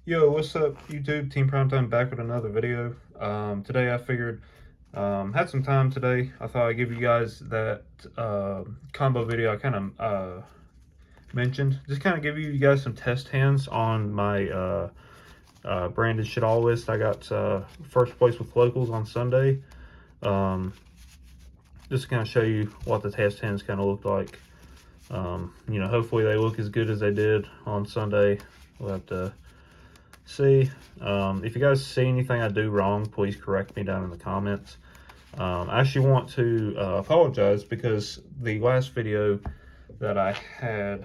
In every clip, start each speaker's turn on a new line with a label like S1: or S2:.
S1: Yo, what's up, YouTube? Team Primetime back with another video. Today I figured, had some time today. I thought I'd give you guys that combo video I kind of mentioned. Just kind of give you guys some test hands on my branded Shaddoll list. I got first place with locals on Sunday. Just to kind of show you what the test hands kind of look like. Hopefully they look as good as they did on Sunday. We'll have to see. If you guys see anything I do wrong, please correct me down in the comments. I actually want to apologize because the last video that I had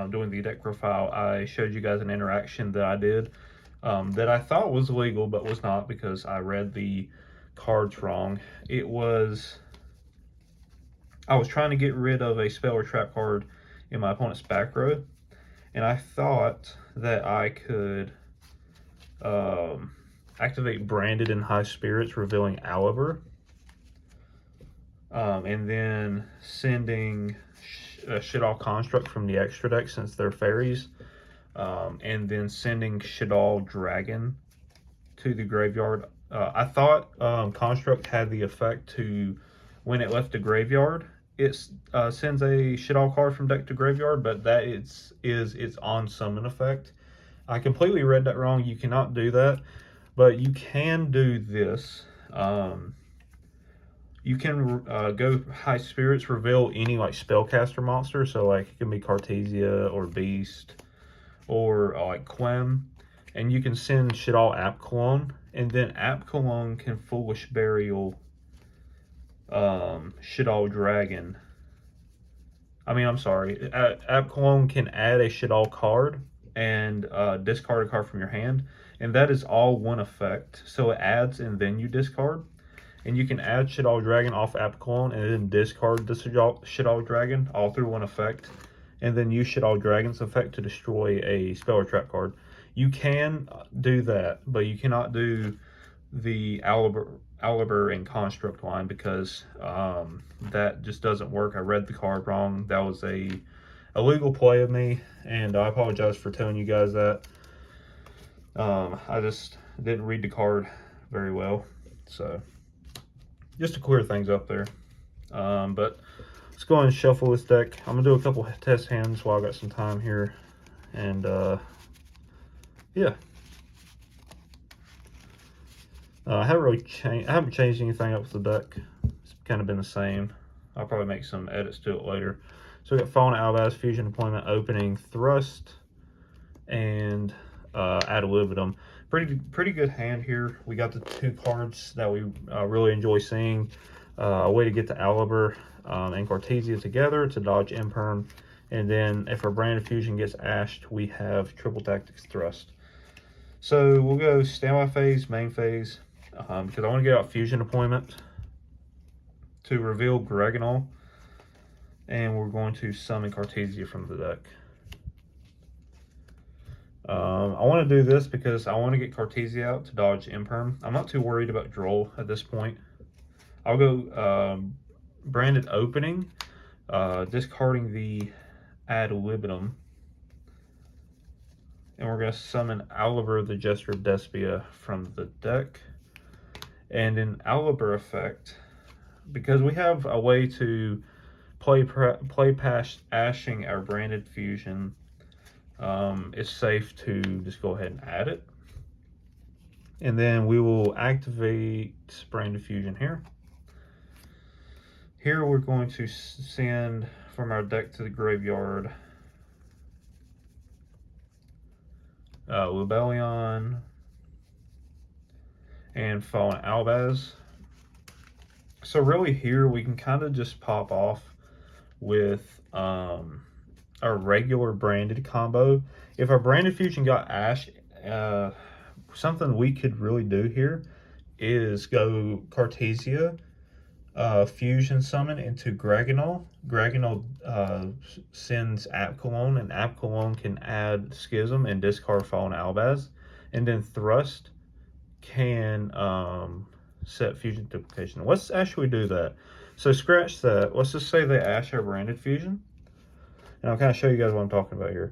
S1: doing the deck profile, I showed you guys an interaction that I did that I thought was legal but was not because I read the cards wrong. I was trying to get rid of a spell or trap card in my opponent's back row, and I thought that I could activate Branded in High Spirits, revealing Aliber, and then sending Shaddoll Construct from the extra deck since they're fairies, and then sending Shaddoll Dragon to the graveyard. I thought Construct had the effect to, when it left the graveyard, it sends a Shaddoll card from deck to graveyard, but that is its on summon effect. I completely read that wrong. You cannot do that, but you can do this. You can go High Spirits, reveal any like spellcaster monster. So like it can be Cartesia or Beast or like Quem, and you can send Shaddoll App Cologne, and then App Cologne can Foolish Burial Shaddoll Dragon. I'm sorry. App Cologne can add a Shaddoll card and discard a card from your hand, and that is all one effect. So it adds and then you discard, and you can add Shaddoll Dragon off App Cologne and then discard the Shaddoll Dragon all through one effect, and then use Shaddoll Dragon's effect to destroy a spell or trap card. You can do that, but you cannot do the Aliber and Construct line because that just doesn't work. I read the card wrong. That was a illegal play of me, and I apologize for telling you guys that. I just didn't read the card very well, so just to clear things up there. But let's go ahead and shuffle this deck. I'm gonna do a couple test hands while I got some time here, and yeah. I haven't changed anything up with the deck. It's kind of been the same. I'll probably make some edits to it later. So we got Fallen Albaz, Fusion Deployment, Opening, Thrust, and Ad Libitum. Pretty good hand here. We got the two cards that we really enjoy seeing. A way to get the Aliber and Cartesia together to dodge Imperm. And then if our Branded Fusion gets ashed, we have Triple Tactics Thrust. So we'll go standby phase, main phase, because I want to get out Fusion Deployment to reveal Gregonal, and we're going to summon Cartesia from the deck. I want to do this because I want to get Cartesia out to dodge Imperm. I'm not too worried about Droll at this point. I'll go Branded Opening, discarding the Ad Libitum, and we're going to summon Aliber, the Jester of Despia, from the deck. And in Aliber effect, because we have a way to play past ashing our Branded Fusion, it's safe to just go ahead and add it. And then we will activate Branded Fusion here. Here we're going to send from our deck to the graveyard Lubellion and Fallen Albaz. So really here we can kind of just pop off with our regular branded combo. If our Branded Fusion got ashed, something we could really do here is go Cartesia, Fusion Summon into Gregonal. Gregonal sends App Cologne, and App Cologne can add Schism and discard Fallen Albaz. And then Thrust can set Fusion Duplication. Let's actually do that. So scratch that. Let's just say they ash our Branded Fusion. And I'll kind of show you guys what I'm talking about here.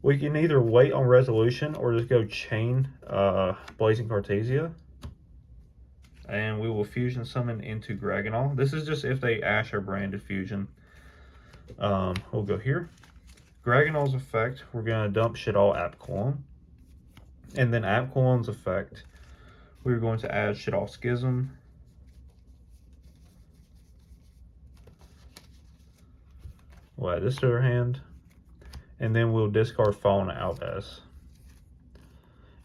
S1: We can either wait on resolution or just go chain Blazing Cartesia. And we will fusion summon into Gragonol. This is just if they Ash or branded fusion. We'll go here. Gragonol's effect, we're going to dump Shaddoll Apcolon. And then Apcolon's effect, we're going to add Shaddoll Schism. We'll add this to our hand. And then we'll discard Fallen Outcast.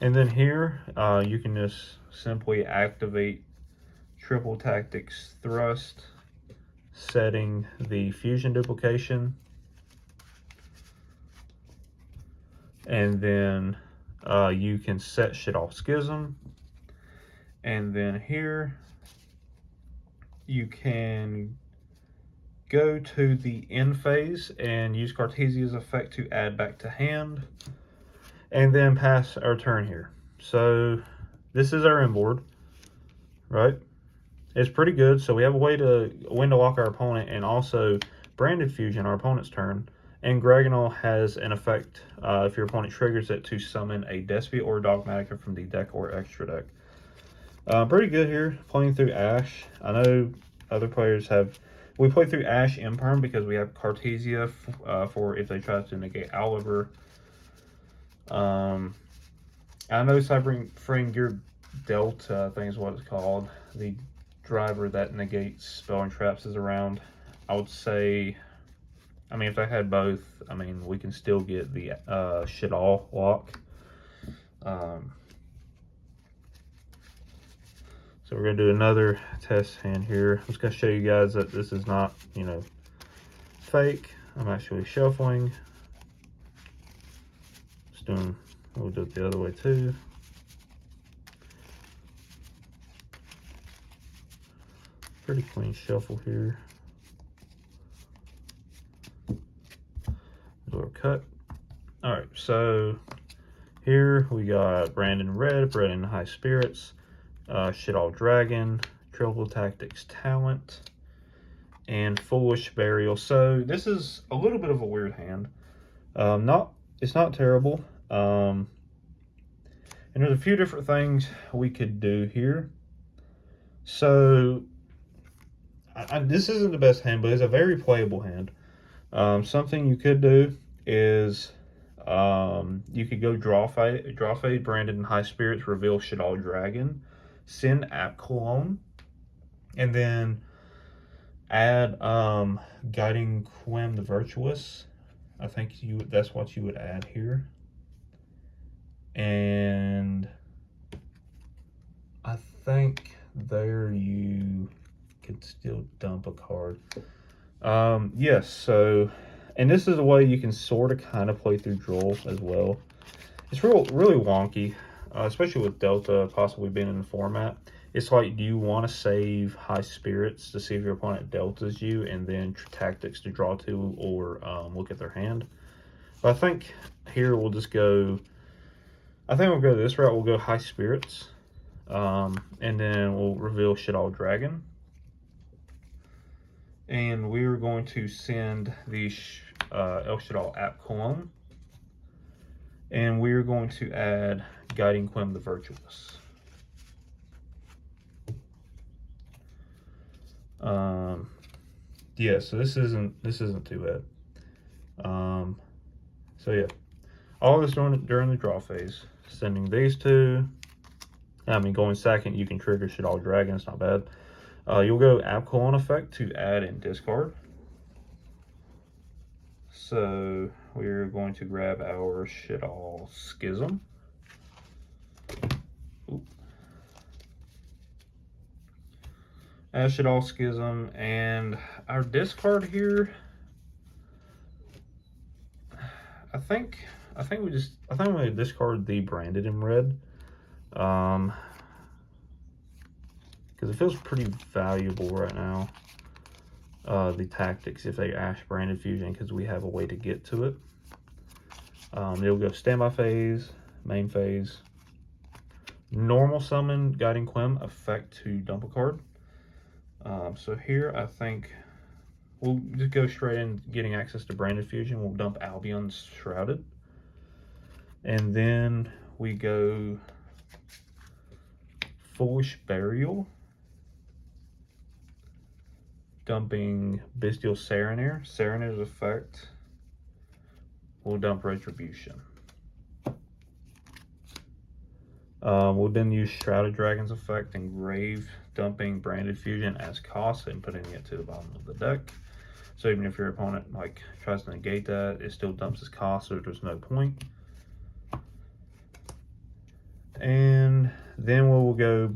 S1: And then here, you can just simply activate Triple Tactics Thrust, setting the fusion duplication. And then you can set Shaddoll Schism. And then here, you can go to the end phase and use Cartesia's effect to add back to hand. And then pass our turn here. So this is our inboard, right? It's pretty good. So we have a way to when to lock our opponent, and also branded fusion our opponent's turn. And Gragonol has an effect if your opponent triggers it to summon a Despia or Dogmatica from the deck or extra deck. Pretty good here playing through Ash. I know other players have. We play through Ash Imperm because we have Cartesia for if they try to negate Oliver. I know Cyber Gear Delta, I think is what it's called. The driver that negates spell and traps is around. I would say, I mean, if I had both, I mean, we can still get the Shaddoll lock. So we're going to do another test hand here. I'm just going to show you guys that this is not, you know, fake. I'm actually shuffling. Just doing, we'll do it the other way too. Pretty clean shuffle here. Do our cut. All right, so here we got Brandon Red, Brandon High Spirits, Shaddoll Dragon, Triple Tactics Talent, and Foolish Burial. So this is a little bit of a weird hand. It's not terrible. And there's a few different things we could do here. So this isn't the best hand, but it's a very playable hand. Something you could do is you could go draw fade, Branded in High Spirits, reveal Shaddoll Dragon, send Apcolon, and then add Guiding Quim the Virtuous. I think that's what you would add here. And I think there you could still dump a card. Yes, so, and this is a way you can sort of kind of play through Droll as well. It's really wonky, especially with Delta possibly being in the format. It's like, do you want to save High Spirits to see if your opponent Deltas you, and then Tactics to draw two, or look at their hand? But I think here we'll just go, I think we'll go this route. We'll go High Spirits, and then we'll reveal Shaddoll Dragon. And we're going to send the El Shaddoll Apcolon. And we're going to add Guiding Quim the Virtuous. Yeah, so this isn't too bad. So yeah, all this during the draw phase. Sending these two. I mean, going second, you can trigger Shaddoll Dragon. It's not bad. You'll go Apcolon effect to add and discard. So we're going to grab our Shaddoll Schism. Oop. Add Shaddoll Schism, and our discard here. I think we discard the Branded in Red. Because it feels pretty valuable right now. The Tactics, if they Ash Branded Fusion, because we have a way to get to it. It'll go Standby Phase, Main Phase, Normal Summon Guiding Quim, effect to dump a card. So here I think we'll just go straight in getting access to Branded Fusion. We'll dump Albion's Shrouded. And then we go Foolish Burial, dumping Bestial Serenade. Serenade's effect will dump Retribution. We'll then use Shrouded Dragon's effect and Grave, dumping Branded Fusion as cost and putting it to the bottom of the deck. So even if your opponent like tries to negate that, it still dumps as cost, so there's no point. And then we will go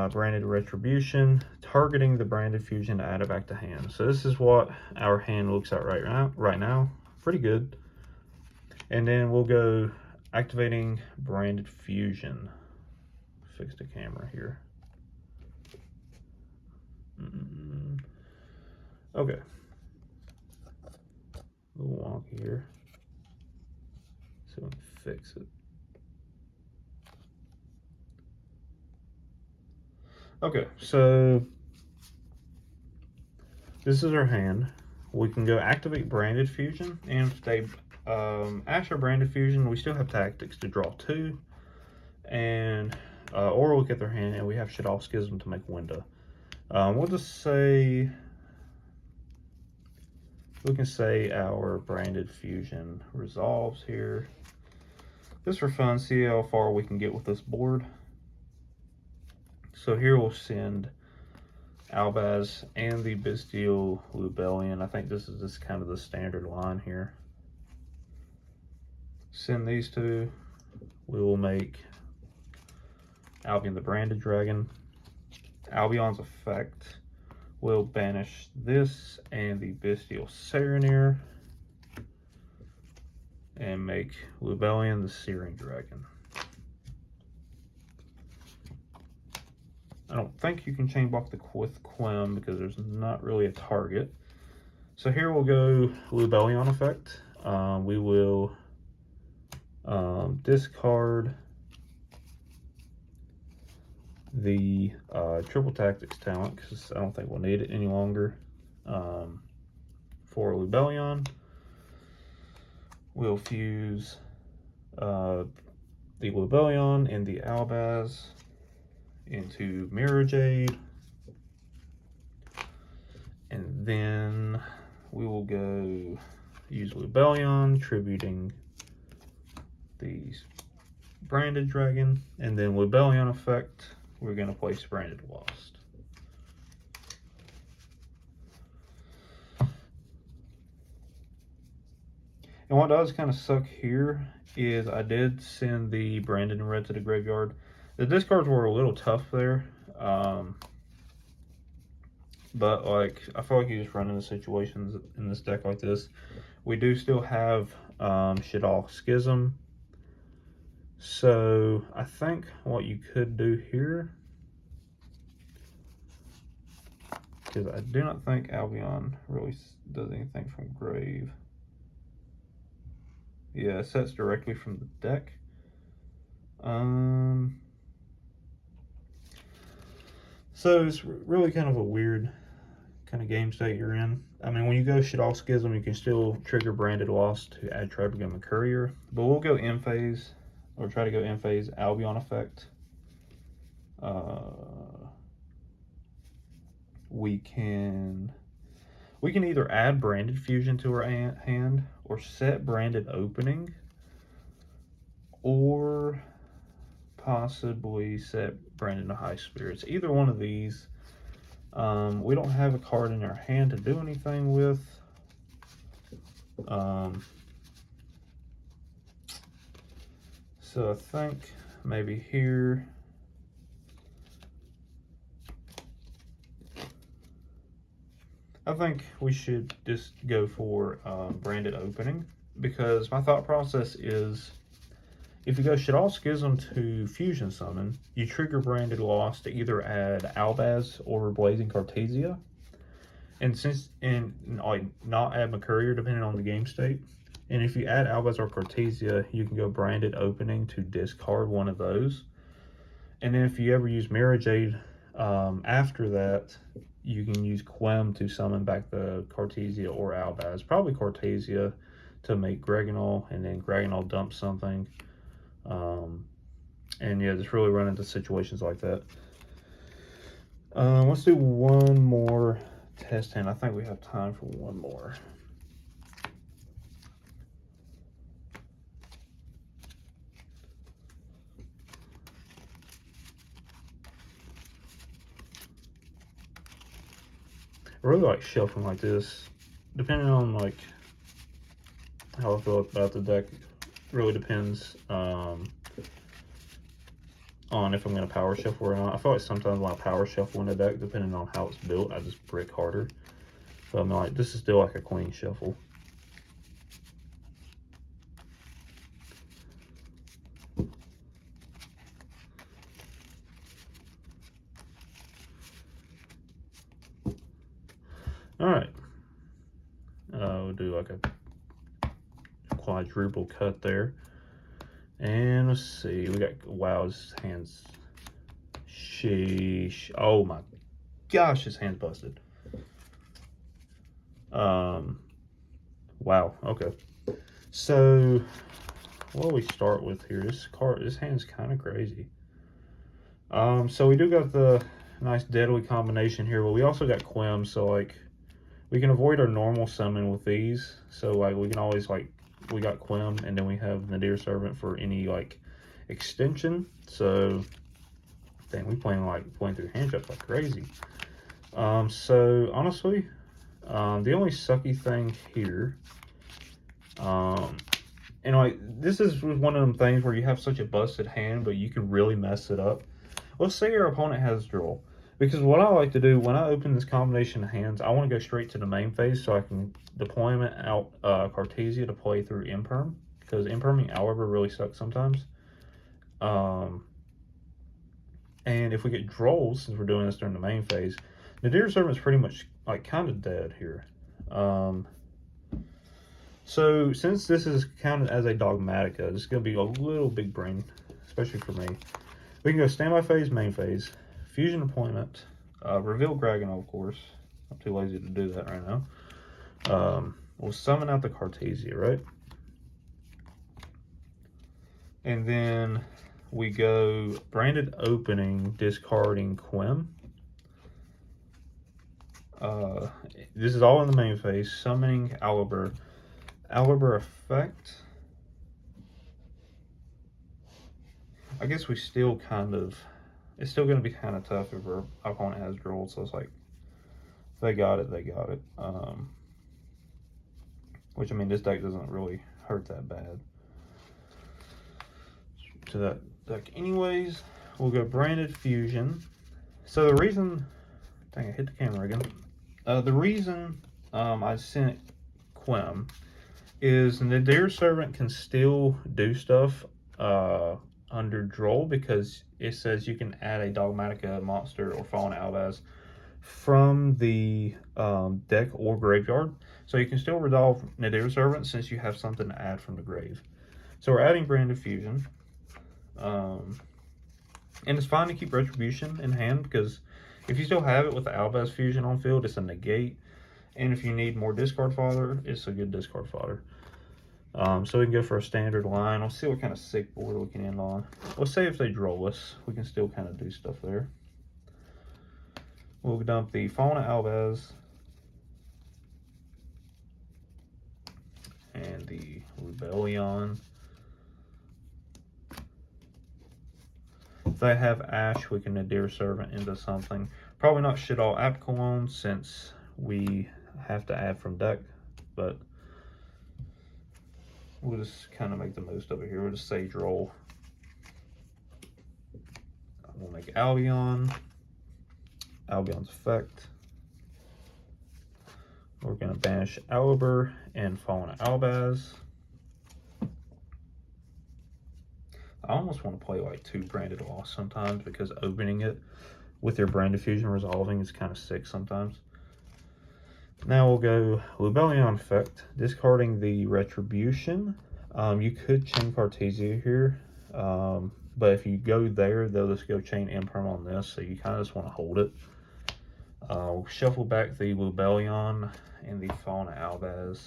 S1: Branded Retribution, targeting the Branded Fusion to add it back to hand. So this is what our hand looks at right now. Pretty good. And then we'll go activating Branded Fusion. Fix the camera here. Okay. A little wonky here. So let me fix it. Okay, so this is our hand. We can go activate Branded Fusion, and if they after Branded Fusion, we still have tactics to draw 2, and or look at their hand, and we have Shaddoll Schism to make window. We'll just say we can say our Branded Fusion resolves here. Just for fun, see how far we can get with this board. So here we'll send Albaz and the Bestial Lubellion. I think this is just kind of the standard line here. Send these two. We will make Albion the Branded Dragon. Albion's effect will banish this and the Bestial Serenade and make Lubellion the Searing Dragon. I don't think you can chain block with Quem because there's not really a target. So here we'll go Lubellion effect. We will discard the Triple Tactics talent because I don't think we'll need it any longer. For Lubellion, we'll fuse the Lubellion and the Albaz into Mirror Jade, and then we will go use Lubellion, tributing the Branded Dragon, and then Lubellion effect, we're going to place Branded Lost. And what does kind of suck here is I did send the Branded and Red to the graveyard. The discards were a little tough there, but like I feel like you just run into situations in this deck like this. We do still have Shaddoll Schism, so I think what you could do here, because I do not think Albion really does anything from grave. Yeah, it sets directly from the deck. So it's really kind of a weird kind of game state you're in. I mean, when you go Shaddoll Schism, you can still trigger Branded Lost to add Tribegum and Courier. But we'll go end phase, or try to go end phase Albion effect. We can either add Branded Fusion to our hand, or set Branded Opening, or possibly set Branded to High Spirits. Either one of these. We don't have a card in our hand to do anything with. So I think maybe here. I think we should just go for Branded Opening, because my thought process is if you go Shaddoll Schism to Fusion Summon, you trigger Branded Lost to either add Albaz or Blazing Cartesia, and like not add Mercurier depending on the game state. And if you add Albaz or Cartesia, you can go Branded Opening to discard one of those. And then if you ever use Mirror Jade after that, you can use Quem to summon back the Cartesia or Albaz. Probably Cartesia to make Gregonal, and then Gregonal dump something. And yeah, just really run into situations like that. Let's do one more test hand. I think we have time for one more. I really like shuffling like this, depending on like how I feel about the deck. Really depends on if I'm going to power shuffle or not. I feel like sometimes when I power shuffle in a deck, depending on how it's built, I just brick harder. But I'm like, this is still like a queen shuffle. All right. We'll do like a quadruple cut there. And let's see, we got, wow, his hand's, sheesh. Oh my gosh, his hand's busted. Wow, okay. So, what do we start with here? This hand's kind of crazy. So we do got the nice deadly combination here, but we also got Quim, so like, we can avoid our normal summon with these. So like, we can always like, we got Quim, and then we have Nadir Servant for any like extension. So, dang, we playing through hand traps like crazy. So honestly, the only sucky thing here, and like, this is one of them things where you have such a busted hand, but you can really mess it up. Let's say your opponent has draw. Because what I like to do when I open this combination of hands, I want to go straight to the main phase so I can deployment out Cartesia to play through Imperm. Because Imperming Albert really sucks sometimes. And if we get draws, since we're doing this during the main phase, Nadir Servant's pretty much like kind of dead here. So since this is counted as a Dogmatica, this is going to be a little big brain, especially for me. We can go standby phase, main phase, fusion deployment, reveal Gragonol, of course. I'm too lazy to do that right now. We'll summon out the Cartesia, right? And then we go branded opening, discarding Quim. This is all in the main phase. Summoning Aliber. Aliber effect. I guess we still kind of, it's still going to be kind of tough if our opponent has draw. So it's like, if they got it, they got it. Which, I mean, this deck doesn't really hurt that bad to that deck. Anyways, we'll go branded fusion. So the reason, dang, I hit the camera again. The reason I sent Quim is Nadir Servant can still do stuff under draw, because it says you can add a Dogmatica monster or Fallen Albaz from the deck or graveyard. So you can still resolve Nadir Servant since you have something to add from the grave. So we're adding Branded Fusion. And it's fine to keep Retribution in hand, because if you still have it with the Albaz Fusion on field, it's a negate. And if you need more discard fodder, it's a good discard fodder. So we can go for a standard line. We'll see what kind of sick board we can end on. Let's say if they draw us, we can still kind of do stuff there. We'll dump the Fauna Albaz and the Rebellion. If they have Ash, we can Nadir Servant into something. Probably not Shaddoll Apcolon, since we have to add from deck, but we'll just kind of make the most of it here. We'll just Sage Roll. We'll make Albion's effect. We're going to banish Aliber and Fallen Albaz. I almost want to play like 2 Branded Loss sometimes, because opening it with your Branded Fusion resolving is kind of sick sometimes. Now we'll go Rebellion effect, discarding the Retribution. You could chain Cartesia here, but if you go there, they'll just go chain Imperm on this, so you kind of just want to hold it. We'll shuffle back the Rebellion and the Fallen Albaz.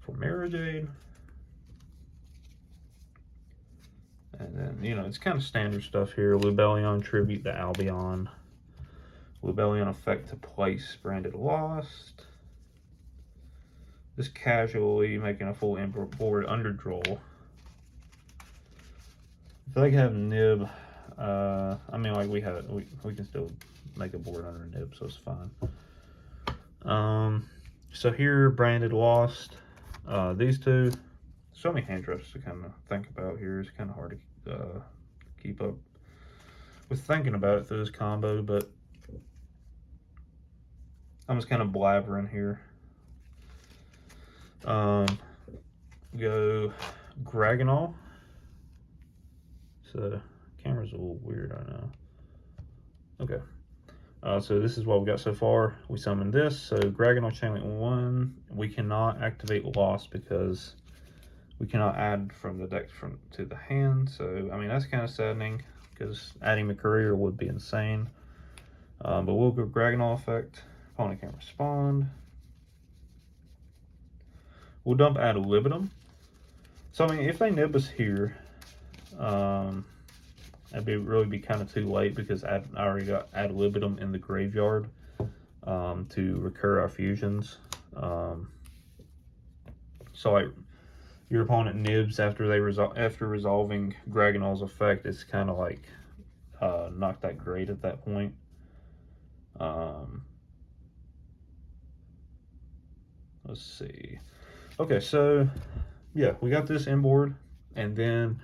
S1: for Mirror Jade. And then, you know, it's kind of standard stuff here. Lubellion Tribute to Albion. Lubellion Effect to Place Branded Lost. Just casually making a full import board underdraw. I feel like I have nib. I mean, like we can still make a board under nib, so it's fine. So here, Branded Lost. These two. So many hand drafts to kind of think about here. It's kind of hard to keep up with thinking about it through this combo, but I'm just kind of blabbering here. Go Gragonol. So camera's a little weird right now. Okay. So this is what we got so far. We summoned this. So Gragonol Chainlink 1. We cannot activate Lost because we cannot add from the deck to the hand. So I mean that's kind of saddening because adding McCurrier would be insane. But we'll go Gragonol Effect. Opponent can respond. We'll dump Ad Libitum. So I mean, if they nib us here, it'd really be kind of too late because I already got Ad Libitum in the graveyard to recur our fusions. So like your opponent nibs after resolving Gragonol's effect, it's kind of like not that great at that point. Let's see. Okay, so yeah, we got this inboard, and then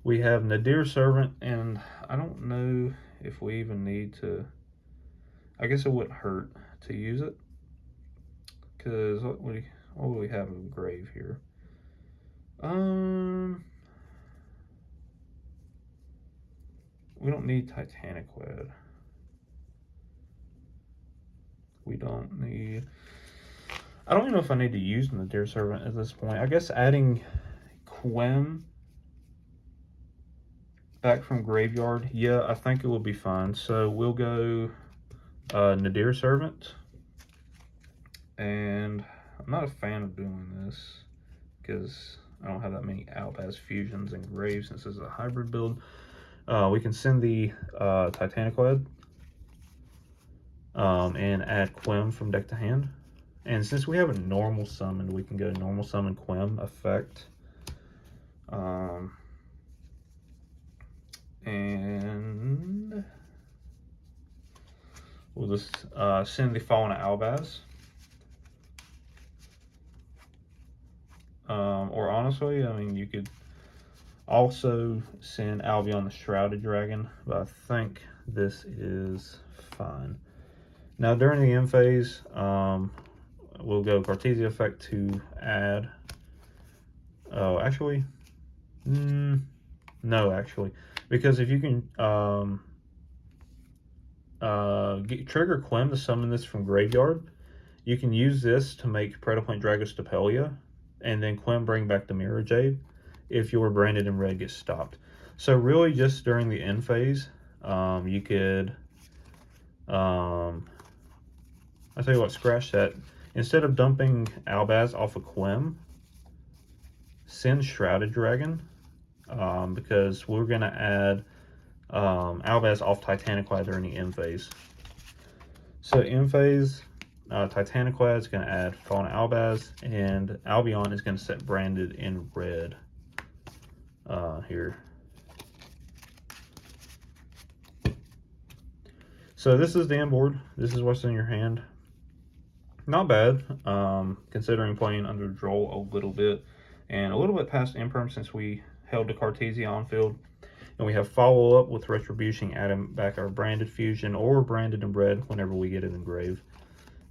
S1: we have Nadir Servant, and I don't know if we even need to. I guess it wouldn't hurt to use it, because what do we have in grave here? We don't need Titanic Wed. We don't need. I don't even know if I need to use the Nadir Servant at this point. I guess adding Quem back from graveyard, yeah, I think it will be fine. So we'll go Nadir Servant. And I'm not a fan of doing this because I don't have that many Albaz fusions and graves since this is a hybrid build. We can send the Titanic Wed and add Quem from deck to hand. And since we have a normal summon, we can go normal summon Quem effect. And we'll just send the Fallen Albaz. Or honestly, I mean, you could also send Albion the Shrouded Dragon, but I think this is fine. Now, during the end phase, we'll go Cartesia effect to add. Oh, actually, no, actually, because if you can trigger Quem to summon this from graveyard, you can use this to make Predaplant Dragostapelia, and then Quem bring back the Mirror Jade if your Branded in Red gets stopped. So really, just during the end phase, you could. I tell you what, scratch that. Instead of dumping Albaz off of Quem, send Shrouded Dragon, because we're going to add Albaz off Titanic Wed during the end phase. So end phase, Titanic Wed is going to add Fallen Albaz, and Albion is going to set Branded in Red here. So this is the end board. This is what's in your hand. Not bad, considering playing under draw a little bit, and a little bit past Imperm since we held the Cartesia on field. And we have follow up with Retribution, adding back our Branded Fusion or Branded in Red whenever we get it in grave.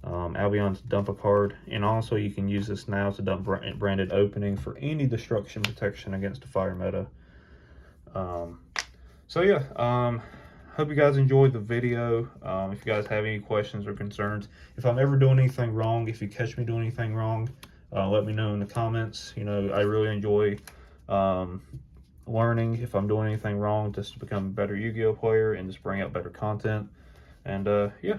S1: Albion to dump a card, and also you can use this now to dump Branded Opening for any destruction protection against a fire meta. So yeah, hope you guys enjoyed the video. If you guys have any questions or concerns, if I'm ever doing anything wrong, if you catch me doing anything wrong, let me know in the comments. You know, I really enjoy learning if I'm doing anything wrong, just to become a better Yu-Gi-Oh player and just bring out better content. And yeah,